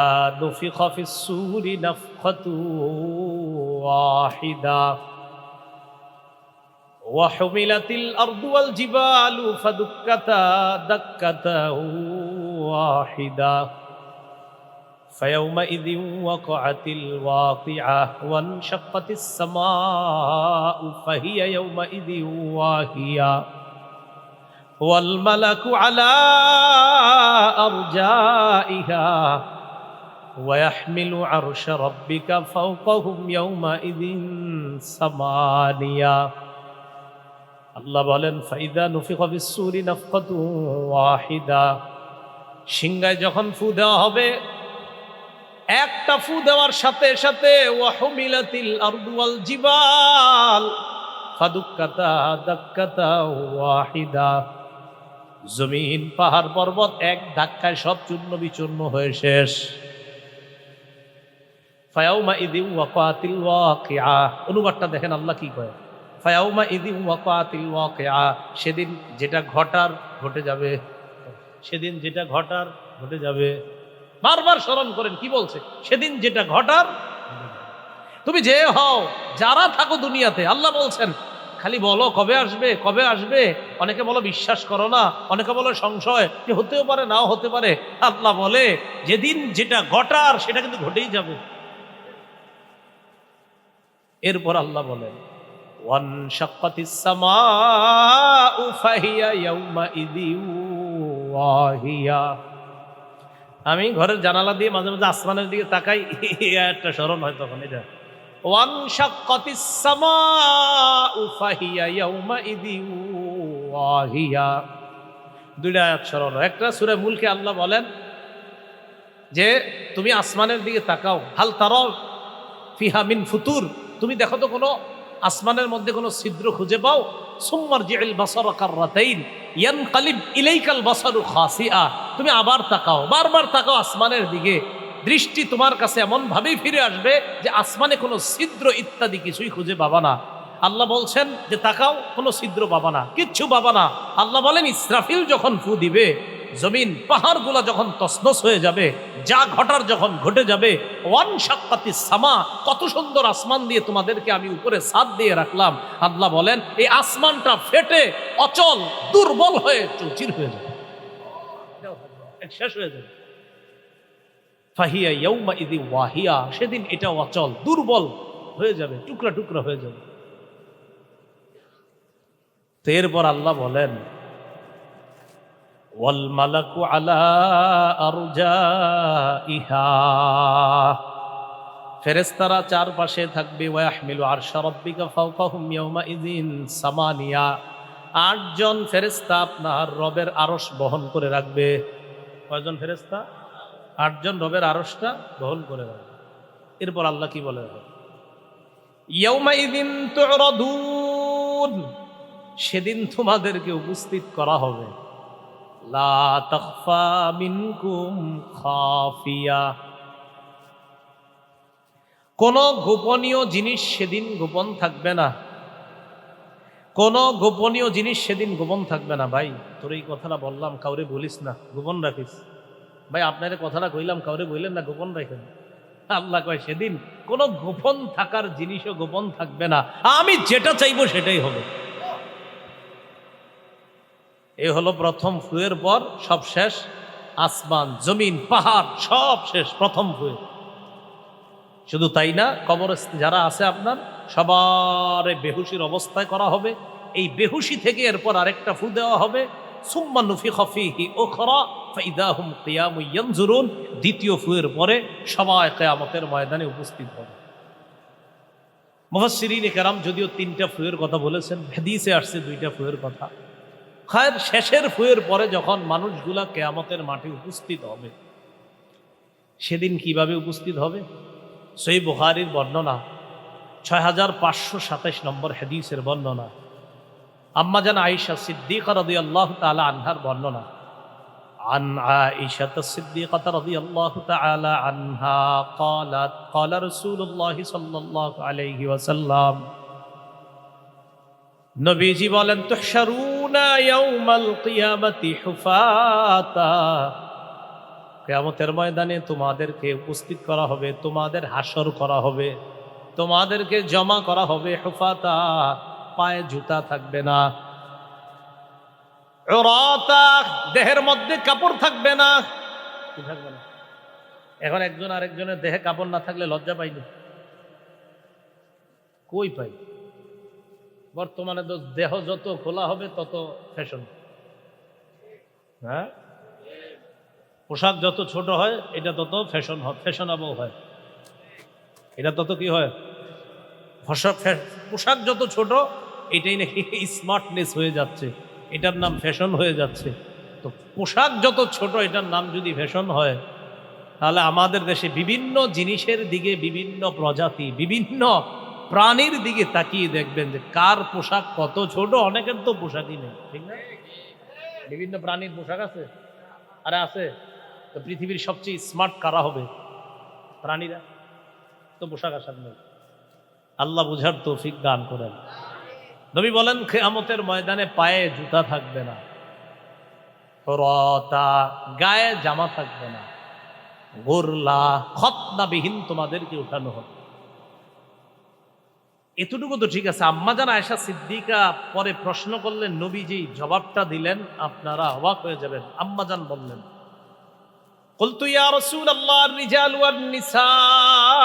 নুফিখা ফিস সূরি নাফখাতু ওয়াহিদা ওয়া হুমিলাতিল আরদু ওয়াল জিবালু ফাদুক্কাতা দাক্কাতা ওয়াহিদা ফায়াউমাইযিন ওয়াকাআতিল ওয়াকিআ ওয়ানশাক্কাতিস সামাউ ফাহিয়া ইয়াউমাইযিন ওয়াহিয়া والملك على أرجائها ويحمل عرش ربك فوقهم يومئذ ثمانية। আল্লাহ বলেন, ফাইদা নুফিখা ফিস-সূরি নাফখাতু ওয়াহিদা, সিংহায় যখন ফু দেওয়া হবে, একটা ফু দেওয়ার সাথে সাথে ওয়া হুমিলাতিল আরদু ওয়াল জিবাল ফাদুক্কাতা দাক্কাতা ওয়াহিদা, জমিন পাহাড় পর্বত এক ধাক্কায় সব চূর্ণ বিচূর্ণ হয়ে শেষ। ফায়াউমাইযিন ওয়াকাআতিল ওয়াকিআ, অনুবাদটা দেখেন আল্লাহ কি কয়, ফায়াউমাইযিন ওয়াকাআতিল ওয়াকিআ, সেদিন যেটা ঘটার ঘটে যাবে, সেদিন যেটা ঘটার ঘটে যাবে। বারবার স্মরণ করেন কি বলছে, সেদিন যেটা ঘটার। তুমি যে হও, যারা থাকো দুনিয়াতে, আল্লাহ বলছেন খালি বলো কবে আসবে, কবে আসবে। অনেকে বলো বিশ্বাস করো না, অনেকে বলো সংশয়, যে হতেও পারে নাও হতে পারে। আল্লাহ বলে যেদিন যেটা ঘটার সেটা কিন্তু ঘটেই যাবে। এরপর আল্লাহ বলেন, ওয়ানশাক্কাতিস সামাউ ফাহিয়া ইয়াউমাইযিন ওয়াহিয়া। আমি ঘরের জানালা দিয়ে মাঝে মাঝে আসমানের দিকে তাকাই, একটা স্মরণ হয় তখন এটা, ওয়ানশাক্কাতিস সামাউ ফাহিয়া ইয়াউমাইযিন ওয়াহিয়া। দুইটা আয়াত স্মরণ হয়। একটা সূরা মুলকে আল্লাহ বলেন যে তুমি আসমানের দিকে তাকাও, হাল তারা ফিহা মিন ফুতুর, তুমি দেখো তো কোনো আসমানের মধ্যে কোনো ছিদ্র খুঁজে পাও? সুম্মারজিউল বাসারা কাররাতাইন ইয়ানকালিব ইলাইকাল বাসারু খাসিআ, তুমি আবার তাকাও, বারবার তাকাও আসমানের দিকে, দৃষ্টি তোমার কাছে এমন ভাবেই ফিরে আসবে যে আসমানে কোনো ছিদ্র ইত্যাদি কিছুই খুঁজে পাবা না। আল্লাহ বলছেন যে তাকাও, কোনো ছিদ্র পাবা না, কিচ্ছু পাবা না। আল্লাহ বলেন ইসরাফিল যখন ফু দিবে, জমিন পাহাড়গুলা যখন তছনছ হয়ে যাবে, যা ঘটার যখন ঘটে যাবে। ওয়ানশাক্কাতিস সামা, কত সুন্দর আসমান দিয়ে তোমাদেরকে আমি উপরে ছাদ দিয়ে রাখলাম। আল্লাহ বলেন এই আসমানটা ফেটে অচল দুর্বল হয়ে চৌচির হয়ে যাবে, শেষ হয়ে যাবে। ফাহিয়া ইয়াউমাইযি ওয়াহিয়া, সেদিন এটা অচল, দুর্বল হয়ে যাবে, টুকরা টুকরা হয়ে যাবে। তো এরপর আল্লাহ বলেন ওয়াল মালাকু আলা আরজাইহা, ফেরেশতারা চারপাশে থাকবে। ওয়া ইয়াহমিলু আরশা রাব্বিকা ফাওকাহুম ইয়াউমাইযিন সামানিয়া, 8 জন ফেরেশতা আপনার রবের আরশ বহন করে রাখবে। কয়জন ফেরেশতা? 8 জন রবের আরশটা বহন করে রাখবে। এরপর আল্লাহ কি বলে? ইয়াউমাইযিন তু'রাদুন, সেদিন তোমাদেরকে উপস্থিত করা হবে। লা তাখফা মিনকুম খাফিয়া, কোন গোপনীয় জিনিস সেদিন গোপন থাকবে না। কোন গোপনীয় জিনিস সেদিন গোপন থাকবে না। ভাই তোর এই কথাটা বললাম, কাউরে বলিস না, গোপন রাখিস। ভাই আপনার কথাটা কইলাম, কাউরে বললেন না, গোপন রাখেন। আল্লাহ কয় সেদিন কোন গোপন থাকার জিনিসও গোপন থাকবে না, আমি যেটা চাইবো সেটাই হবে। এ হলো প্রথম ফুয়ের পর সব শেষ। আসমান, জমিন, পাহাড় সব শেষ প্রথম ফুয়ে। শুধু তাই না, কবর যারা আছে আপনার সবার বেহুশির অবস্থায় করা হবে। এই বেহুশি থেকে এরপর আরেকটা ফু দেওয়া হবে। সুম্মা নুফিখা ফীহি উখরা ফাইদা হুম কিয়ামুন ইয়ানজুরুন, দ্বিতীয় ফুয়ের পরে সবাই কিয়ামতের ময়দানে উপস্থিত হবে। মুফাসসিরিনে কেরাম যদিও 3টা ফুয়ের কথা বলেছেন, হাদিসে আসছে 2টা ফুয়ের কথা। খায়ের শেষের ফুয়ের পরে যখন মানুষগুলা কিয়ামতের মাঠে উপস্থিত হবে, সেদিন কিভাবে উপস্থিত হবে? সহিহ বুখারীর বর্ণনা, 6527 নম্বর হাদিসের বর্ণনা, আম্মা জান আয়েশা সিদ্দিকা রাদিয়াল্লাহু তাআলা আনহার বর্ণনা। আন আয়েশা সিদ্দিকা রাদিয়াল্লাহু তাআলা আনহা ক্বালাত ক্বালা রাসূলুল্লাহ সাল্লাল্লাহু আলাইহি ওয়াসাল্লাম, নবীজি বলেন তুহশারুনা ইয়াউমাল কিয়ামাতি হুফাতা, কিয়ামতের ময়দানে তোমাদেরকে উপস্থিত করা হবে, তোমাদের হাসর করা হবে, তোমাদেরকে জমা করা হবে। হুফাতা, পায়ে জুতা থাকবে না। উরাতা, দেহের মধ্যে কাপড় থাকবে না। কি থাকবে না? এখন একজন আরেকজনের দেহে কাপড় না থাকলে লজ্জা পাইনি? কই পাই? বর্তমানে তো দেহ যত খোলা হবে তত ফ্যাশন। হ্যাঁ, পোশাক যত ছোট হয় এটা তত ফ্যাশন হয়, ফ্যাশনেবল হয়। এটা তত কি হয়? পোশাক যত ছোট এটাই নাকি স্মার্টনেস হয়ে যাচ্ছে, এটার নাম ফ্যাশন হয়ে যাচ্ছে। তো পোশাক যত ছোট এটার নাম যদি ফ্যাশন হয়, তাহলে আমাদের দেশে বিভিন্ন জিনিসের দিকে, বিভিন্ন প্রজাতি, বিভিন্ন প্রাণীর দিকে তাকিয়ে দেখবেন যে কার পোশাক কত ছোট। অনেকের তো পোশাকই নেই, ঠিক না? বিভিন্ন প্রাণীর পোশাক আছে, আরে আছে। তো পৃথিবীর সবচেয়ে স্মার্ট কারা হবে? প্রাণীরা। তো পোশাক আশাক নেই। আল্লাহ বুঝার তৌফিক দান করেন। নবী বলেন কিয়ামতের ময়দানে পায়ে জুতা থাকবে না, রতা, গায়ে জামা থাকবে না, গোরলা, খতনাবিহীন তোমাদেরকে উঠানো হবে। এতটুকু তো ঠিক আছে। আম্মা জান আয়েশা সিদ্দিকা পরে প্রশ্ন করলেন, নবীজি জবাবটা দিলেন, আপনারা অবাক হয়ে যাবেন। আম্মা জান বললেন, قلت يا رسول الله الرجال والنساء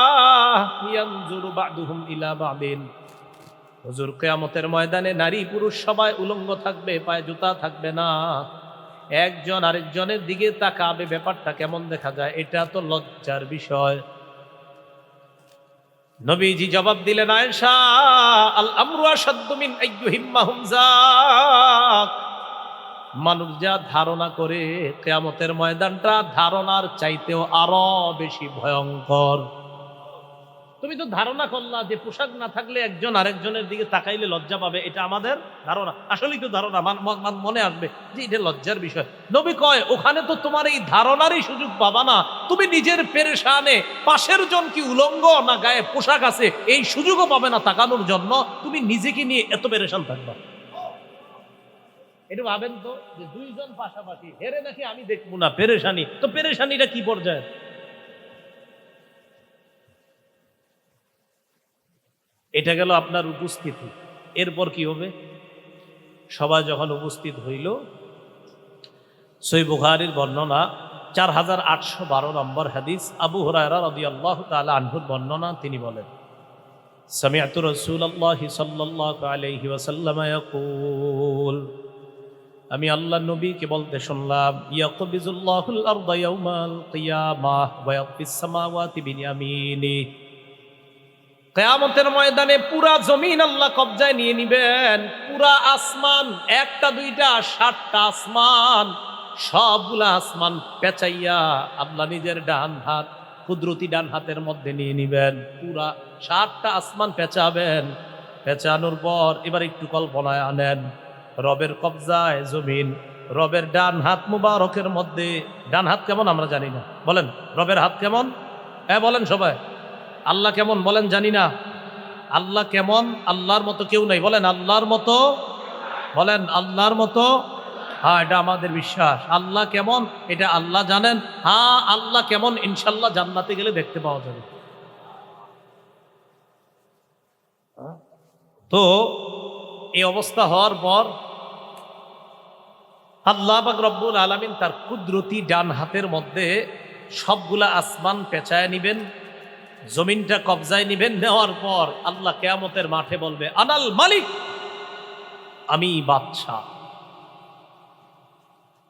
ينظر بعضهم الى بعض, হুজুর কিয়ামতের ময়দানে নারী পুরুষ সবাই উলঙ্গ থাকবে, পায়ে জুতা থাকবে না, একজন আরেকজনের দিকে তাকাবে, ব্যাপারটা কেমন দেখা যায়? এটা তো লজ্জার বিষয়। নবীজি জবাব দিলেন, আয়েশা, আল আমরু আশাদ্দু মিন আইয়ুহিম্মাহুম যাক, মানুষ যা ধারণা করে কিয়ামতের ময়দানটা ধারণার চাইতেও আরো বেশি ভয়ঙ্কর। তুমি তো ধারণা করলা যে পোশাক না থাকলে একজন আরেকজনের দিকে তাকাইলে লজ্জা পাবে, এটা আমাদের ধারণা। আসলেই তো ধারণা, মনে আসবে যে এটা লজ্জার বিষয়। নবী কয়, ওখানে তো তোমার এই ধারণারই সুযোগ পাবা না। তুমি নিজের পেরেশানে পাশের জন কি উলঙ্গ না গায়ে পোশাক আছে এই সুযোগও পাবে না তাকানোর জন্য। তুমি নিজেকে নিয়ে এত পেরেশান থাকবা। এটা ভাবেন তো, যে 2 জন পাশাপাশি, হেরে নাকি আমি দেখবো না, পেরেশানি। তো পেরেশানিটা কি পর্যায়ে? এটা গেল আপনার উপস্থিতি। এরপর কি হবে? সবাই যখন উপস্থিত হইল, সহিহ বুখারীর বর্ণনা, 4812 নম্বর হাদিস, আবু হুরায়রা রাদিয়াল্লাহু তাআলা আনহুর বর্ণনা। তিনি বলেন, সামি'তু রাসূলুল্লাহি সাল্লাল্লাহু আলাইহি ওয়াসাল্লাম ইয়াকুল, আমি আল্লাহর নবীকে বলতে শুনলাম, ইয়াকবিজুল্লাহুল আরদা ইয়াউমাল কিয়ামাহ ওয়া ইয়াকবিস সামাওয়াতি বিয়ামিনি, কিয়ামতের ময়দানে পুরা জমিন আল্লাহ কবজায় নিয়ে নিবেন। পুরা আসমান, একটা দুইটা 60টা আসমান, সবগুলা আসমান পেঁচাইয়া আল্লাহ নিজের ডান হাত, কুদরতি ডান হাতের মধ্যে নিয়ে নিবেন। পুরা 60টা আসমান পেঁচাবেন। পেঁচানোর পর এবার একটু কল্পনায় আনেন, রবের কবজায় জমিন, রবের ডান হাত মুবারকের মধ্যে। ডান হাত কেমন আমরা জানি না, বলেন রবের হাত কেমন? বলেন সবাই, আল্লাহ কেমন বলেন? জানি না। আল্লাহ কেমন? আল্লাহর মতো কেউ নাই, বলেন আল্লাহর মতো, বলেন আল্লাহর মতো। হ্যাঁ, এটা আমাদের বিশ্বাস। আল্লাহ কেমন এটা আল্লাহ জানেন। হ্যাঁ, আল্লাহ কেমন ইনশাল্লাহ জান্নাতে গেলে দেখতে পাওয়া যাবে। তো এই অবস্থা হওয়ার পর আল্লাহ পাক রব্বুল আলামিন তার কুদরতি ডান হাতের মধ্যে সবগুলা আসমান পেঁচায় নিবেন, জমিনটা কবজায় নিবেন। নেওয়ার পর আল্লাহ কিয়ামতের মাঠে বলবে, আনাল মালিক, আমি বাদশাহ,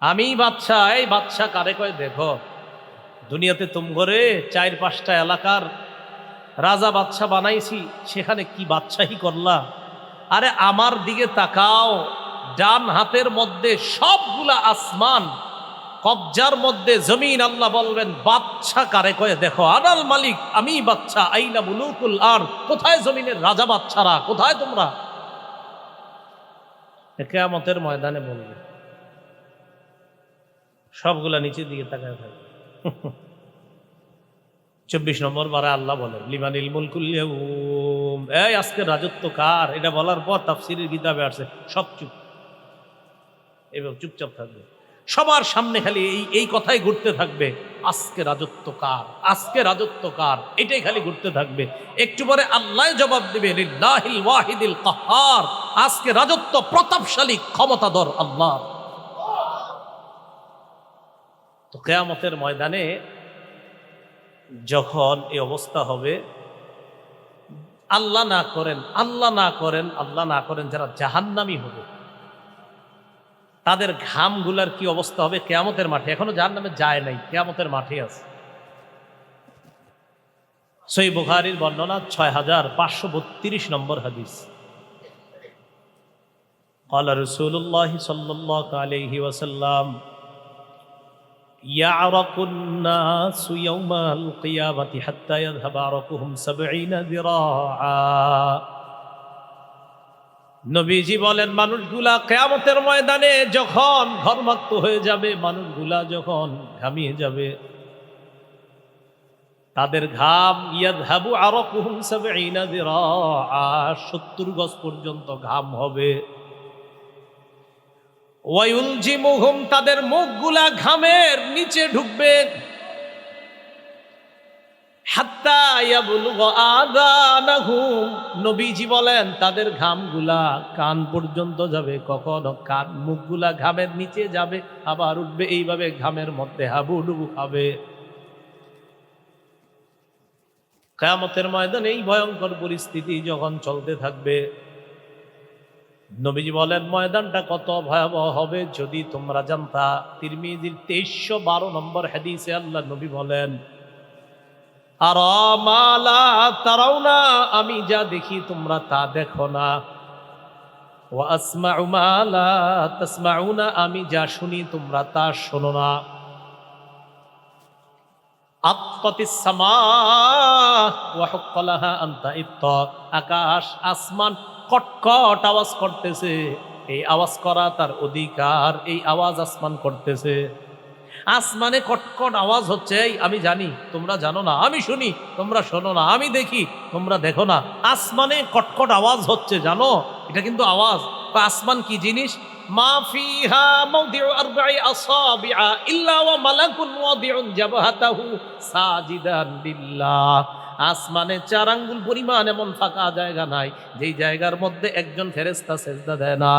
আমি বাদশাহ। এই বাদশাহ কারে কয়? দেখো, দুনিয়াতে তুমগরে 4-5টা এলাকার রাজা বাদশাহ বানাইছি, সেখানে কি বাদশাহী করলা? আরে আমার দিকে তাকাও, ডান হাতের মধ্যে সবগুলা আসমান কবজার মধ্যে জমিন। আল্লাহ বলবেন, বাদশাহ কারে কয়? দেখো, আনাল মালিক, আমি বাদশাহ। আইনা মুলুকুল আরদ, কোথায় জমিনের রাজা বাদশারা, কোথায় তোমরা? কিয়ামতের ময়দানে বলবে, সবগুলা নিচের দিকে তাকায় থাকবে। 24 নম্বর বারে আল্লাহ বলেন, লিমানিল মুলকুল ইয়াউম, এই আজকের রাজত্ব কার? এটা বলার পর তাফসীরের কিতাবে আসছে সব চুপ, এবং চুপচাপ থাকবে। সবার সামনে খালি এই কথাই ঘুরতে থাকবে, আজকে রাজত্ব কার, আজকে রাজত্ব কার, এটাই খালি ঘুরতে থাকবে। একটু পরে আল্লাহ জবাব দিবে, লিল্লাহিল ওয়াহিদিল কাহ্হার, আজকে রাজত্ব প্রতাপশালী ক্ষমতাধর আল্লাহ। তো কিয়ামতের ময়দানে যখন এই অবস্থা হবে, আল্লাহ না করেন, আল্লাহ না করেন, আল্লাহ না করেন, যারা জাহান্নামী হবে তাদের ঘামগুলার কি অবস্থা হবে কিয়ামতের মাঠে? এখনো জাহান্নামে যায় নাই, কিয়ামতের মাঠে আছে। সহিহ বুখারীর বর্ণনা, 6532 নম্বর হাদিস। قال رسول الله صلى الله عليه وسلم يعرق الناس يوم القيامة حتى يذهب عرقهم 70 ذراعا। নবীজি বলেন, মানুষগুলা কিয়ামতের ময়দানে যখন ঘর্মাক্ত হয়ে যাবে, মানুষগুলা যখন ঘামিয়ে যাবে, তাদের ঘাম, ইয়াযহাবু আরাকুহুম 70 যিরাআ, 70 গজ পর্যন্ত ঘাম হবে। ওয়ায়ুলজিমুহুম, তাদের মুখগুলা ঘামের নিচে ঢুকবে। হাত্তা ইয়াবলুগা আযানাহুম, নবীজি বলেন তাদের ঘামগুলা কান পর্যন্ত যাবে। কখনো কান, মুখগুলা ঘামের নিচে যাবে, আবার উঠবে, এইভাবে ঘামের মধ্যে হাবুডুবু খাবে। কিয়ামতের ময়দানে এই ভয়ঙ্কর পরিস্থিতি যখন চলতে থাকবে, নবীজি বলেন ময়দানটা কত ভয়াবহ হবে যদি তোমরা জানতা। তিরমিজির 2312 নম্বর হাদিসে আল্লাহ নবী বলেন, আরা মা লা তারাউনা, আমি যা দেখি তোমরা তা দেখো না। ওয়া আসমাউ মা লা তাসমাউনা, আমি যা শুনি তোমরা তা শোনো না। আত্তাতিস সামা ওয়া হুক্কালাহা আন তাইত্তা, আকাশ আসমান কটকট আওয়াজ করতেছে, এই আওয়াজ করা তার অধিকার, এই আওয়াজ আসমান করতেছে। আসমানে কটকট আওয়াজ হচ্ছে, আমি জানি তোমরা জানো না, আমি শুনি তোমরা শোনো না, আমি দেখি তোমরা দেখো না। আসমানে কটকট আওয়াজ হচ্ছে, জানো এটা কিন্তু আওয়াজ। আসমান কি জিনিস? মা ফিহা মাউদিউ আরবা'i আসাবি'a ইল্লা ওয়া মালাকুন ওয়াদিউন জাবহাতাহু সাজিদান লিল্লাহ। আসমানে 4 আঙ্গুল পরিমাণ এমন ফাঁকা জায়গা নাই যেই জায়গার মধ্যে একজন ফেরেশতা সেজদা দেয় না।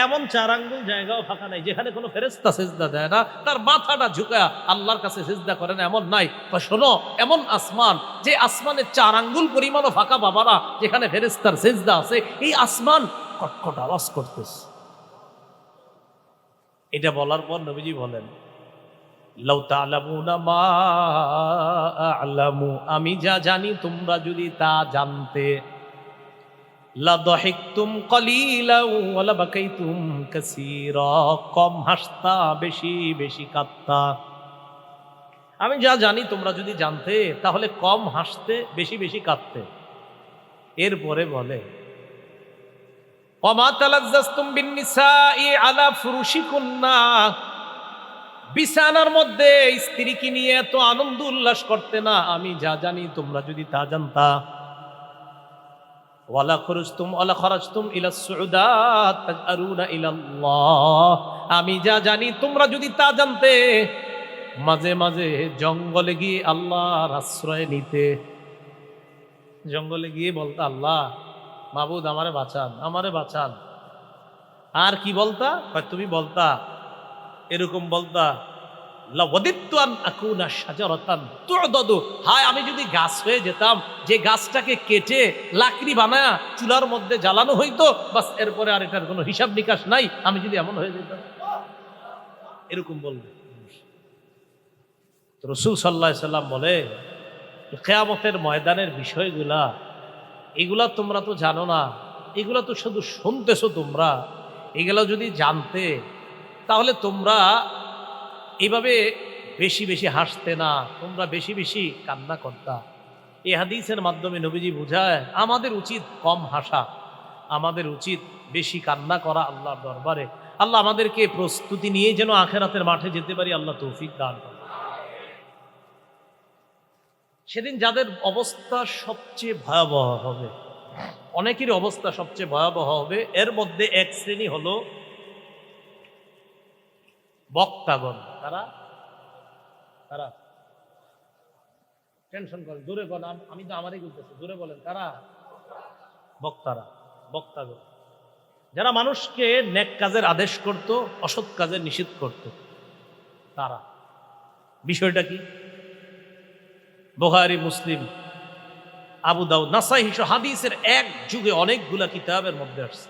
এমন 4 আঙ্গুল জায়গাও ফাঁকা নাই যেখানে কোনো ফেরেশতা সিজদা দেয় না, তার মাথাটা ঝুঁকা আল্লাহর কাছে সিজদা করে না, এমন নাই। বা শোনো, এমন আসমান যে আসমানের 4 আঙ্গুল পরিমাণও ফাঁকা পাবা না যেখানে ফেরেশতার সিজদা আছে। এই আসমান কটকট আওয়াজ করতেছে। এটা বলার পর নবীজি বলেন, লাউ তা'লামুনা মা আ'লামু, আমি যা জানি তোমরা যদি তা জানতে, লা দাহিকতুম কালিলাও ওয়া লা বাকাইতুম কাসীরা, কম হাসতা বেশি বেশি কাঁদতা। আমি যা জানি তোমরা যদি জানতে তাহলে কম হাসতে বেশি বেশি কাঁদতে। এরপরে বলে, ওয়া মা তালাজ্জাজতুম বিন নিসাই আলা ফুরুশিকুন্না, বিছানার মধ্যে স্ত্রীকে নিয়ে এত আনন্দ উল্লাস করতে না। আমি যা জানি তোমরা যদি তা জানতা। ওয়ালা খরাজতুম ইলা সুউদাত তাজআরুনা ইলাল্লাহ, আমি যা জানি তোমরা যদি তা জানতে, মাঝে মাঝে জঙ্গলে গিয়ে আল্লাহর আশ্রয় নিতে। জঙ্গলে গিয়ে বলতা, আল্লাহ মাবুদ আমারে বাঁচান, আমারে বাঁচান। আর কি বলতা? তুমি বলতা, এরকম বলতা, লাওয়াদিতু আন আকুনা শাজারাতান তু'দাদু, হায় আমি যদি গাছ হয়ে যেতাম, যে গাছটাকে কেটে লাকড়ি বানায়া চুলার মধ্যে জ্বালানো হইতো, বাস এরপরে আর এটার কোনো হিসাব নিকাশ নাই, আমি যদি এমন হয়ে যেতাম। এরকম বলবে। তো রাসূল সাল্লাল্লাহু আলাইহি সাল্লাম বলে, কিয়ামতের ময়দানের বিষয়গুলা এগুলা তোমরা তো জানো না, এগুলা তো শুধু শুনতেছো তোমরা। এগুলা যদি জানতে তাহলে তোমরা এইভাবে বেশি বেশি হাসতে না, তোমরা বেশি বেশি কান্না করতা। এই হাদিসের মাধ্যমে নবীজি বুঝায় আমাদের উচিত কম হাসা, আমাদের উচিত বেশি কান্না করা আল্লাহর দরবারে। আল্লাহ আমাদেরকে প্রস্তুতি নিয়ে যেন আখিরাতের মাঠে যেতে পারি, আল্লাহ তৌফিক দান করেন। সেদিন যাদের অবস্থা সবচেয়ে ভয়াবহ হবে, অনেকেরই অবস্থা সবচেয়ে ভয়াবহ হবে, এর মধ্যে এক শ্রেণী হলো বক্তাগণ। তারা তারা টেনশন করেন, জোরে বলেন, আমি তো আমারই বলতেছি, জোরে বলেন, কারা? বক্তারা, বক্তাগণ, যারা মানুষকে নেক কাজের আদেশ করত, অসৎ কাজের নিষেধ করত। তারা বিষয়টা কি? বুখারী, মুসলিম, আবু দাউদ, নাসাই হাদিসের এক যুগে অনেকগুলা কিতাবের মধ্যে আসছে।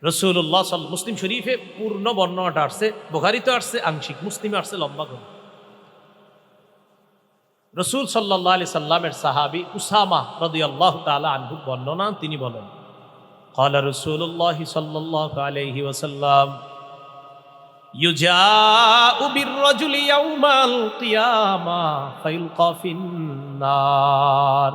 রাসূলুল্লাহ সাল্লাল্লাহু, মুসলিম শরীফে পূর্ণ বর্ণনাটা আসছে, বুখারীতে আসছে আংশিক, মুসলিমে আসছে লম্বা করে। রাসূল সাল্লাল্লাহু আলাইহি সাল্লামের সাহাবী উসামা রাদিয়াল্লাহু তাআলা আনহু বর্ণনা, তিনি বলেন, ক্বালা রাসূলুল্লাহ সাল্লাল্লাহু আলাইহি ওয়াসাল্লাম, ইউজাউ বির-রাজুলি ইয়াউমাল কিয়ামা ফায়ুলকা ফিন-নার,